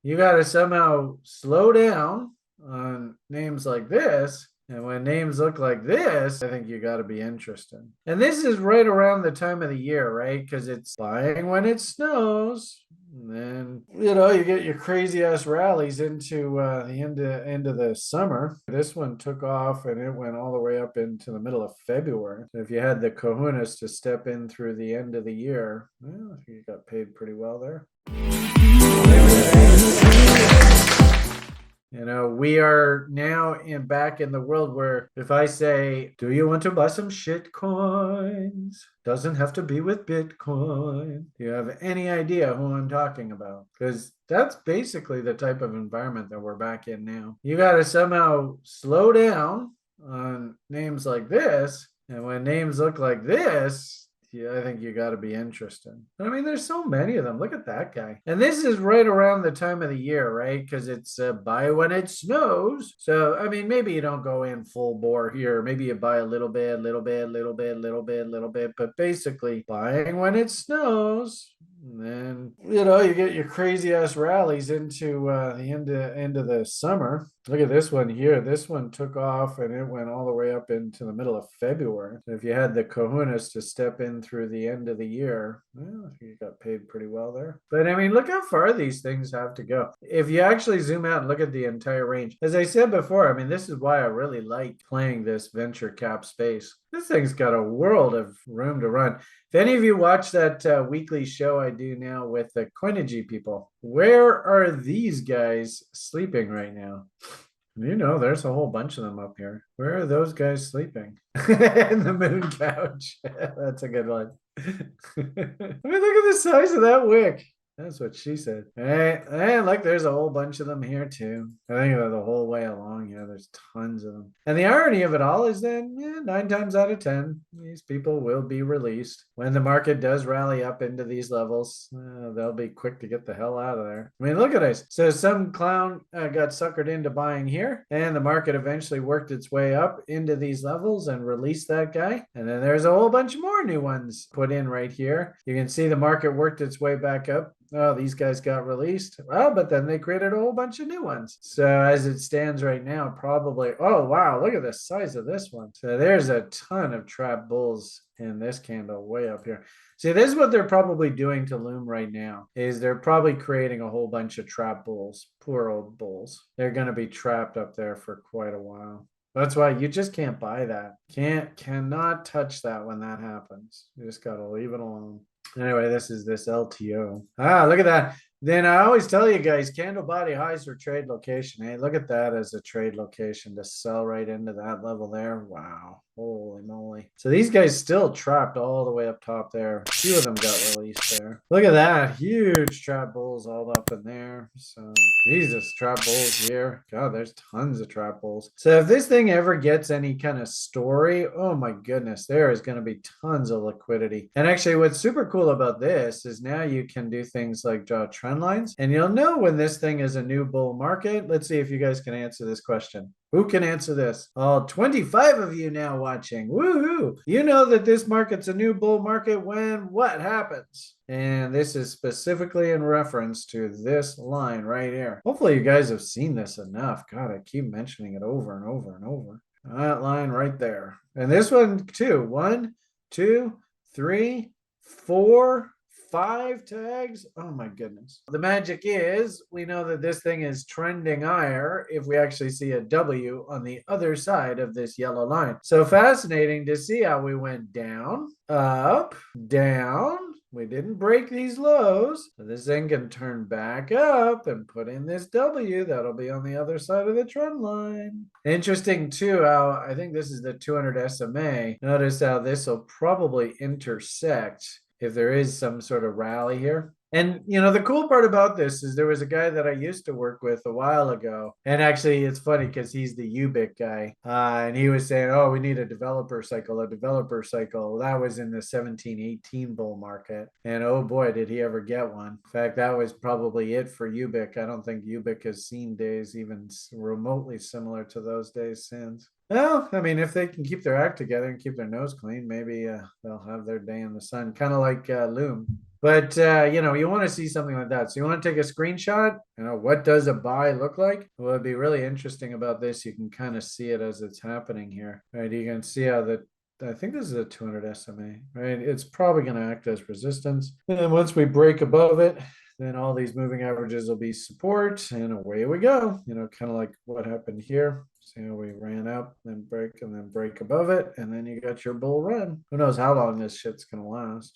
You got to somehow slow down on names like this. And when names look like this, I think you got to be interested. And this is right around the time of the year, right? Because it's buying when it snows. And then, you get your crazy ass rallies into the end of the summer. This one took off and it went all the way up into the middle of February. So if you had the kahunas to step in through the end of the year, well, you got paid pretty well there. We are now back in the world where if I say, do you want to buy some shit coins? Doesn't have to be with Bitcoin. Do you have any idea who I'm talking about? Because that's basically the type of environment that we're back in now. You got to somehow slow down on names like this. And when names look like this, yeah, I think you got to be interested. I mean, there's so many of them. Look at that guy. And this is right around the time of the year, right? Because it's buy when it snows. So, I mean, maybe you don't go in full bore here. Maybe you buy a little bit, little bit, little bit, little bit, little bit. But basically, buying when it snows. And then, you get your crazy ass rallies into the end of the summer. Look at this one here. This one took off and it went all the way up into the middle of February. So if you had the kahunas to step in through the end of the year, well, you got paid pretty well there. But I mean, look how far these things have to go. If you actually zoom out and look at the entire range, as I said before, I mean, this is why I really like playing this venture cap space. This thing's got a world of room to run. If any of you watch that weekly show I do now with the Coinigy people, where are these guys sleeping right now? There's a whole bunch of them up here. Where are those guys sleeping? In the moon couch. That's a good one. I mean, look at the size of that wick. That's what she said. Hey, and look, there's a whole bunch of them here too. I think the whole way along, there's tons of them. And the irony of it all is that 9 times out of 10, these people will be released. When the market does rally up into these levels, they'll be quick to get the hell out of there. I mean, look at this. So some clown got suckered into buying here, and the market eventually worked its way up into these levels and released that guy. And then there's a whole bunch more new ones put in right here. You can see the market worked its way back up. Oh, these guys got released. Well, but then they created a whole bunch of new ones. So as it stands right now, probably, oh, wow, look at the size of this one. So there's a ton of trap bulls in this candle way up here. See, this is what they're probably doing to Loom right now, is they're probably creating a whole bunch of trap bulls. Poor old bulls. They're going to be trapped up there for quite a while. That's why you just can't buy that. Cannot touch that when that happens. You just got to leave it alone. Anyway, this is this LTO. Look at that. Then I always tell you guys, candle body highs are trade location. Hey, look at that as a trade location to sell right into that level there. Wow. Holy moly. So these guys still trapped all the way up top there. A few of them got released there. Look at that. Huge trap bulls all up in there. So, Jesus, trap bulls here. God, there's tons of trap bulls. So if this thing ever gets any kind of story, oh my goodness, there is going to be tons of liquidity. And actually, what's super cool about this is now you can do things like draw trend lines, and you'll know when this thing is a new bull market. Let's see if you guys can answer this question. Who can answer this? All 25 of you now watching. Woohoo! You know that this market's a new bull market when what happens? And this is specifically in reference to this line right here. Hopefully you guys have seen this enough. God, I keep mentioning it over and over and over. That line right there. And this one too. 1, 2, 3, 4, 5 tags. Oh my goodness. The magic is we know that this thing is trending higher if we actually see a W on the other side of this yellow line. So fascinating to see how we went down, up, down. We didn't break these lows. So this thing can turn back up and put in this W. That'll be on the other side of the trend line. Interesting too how I think this is the 200 SMA. Notice how this will probably intersect if there is some sort of rally here. And, the cool part about this is there was a guy that I used to work with a while ago. And actually, it's funny because he's the UBIC guy. And he was saying, oh, we need a developer cycle. That was in the 17-18 bull market. And oh boy, did he ever get one. In fact, that was probably it for UBIC. I don't think UBIC has seen days even remotely similar to those days since. Well, I mean, if they can keep their act together and keep their nose clean, maybe they'll have their day in the sun, kind of like Loom. But you want to see something like that. So you want to take a screenshot. What does a buy look like? Well, it'd be really interesting about this. You can kind of see it as it's happening here, right? You can see how I think this is a 200 SMA, right? It's probably going to act as resistance. And once we break above it, then all these moving averages will be support, and away we go. Kind of like what happened here. See how we ran up, then break, and then break above it, and then you got your bull run. Who knows how long this shit's gonna last?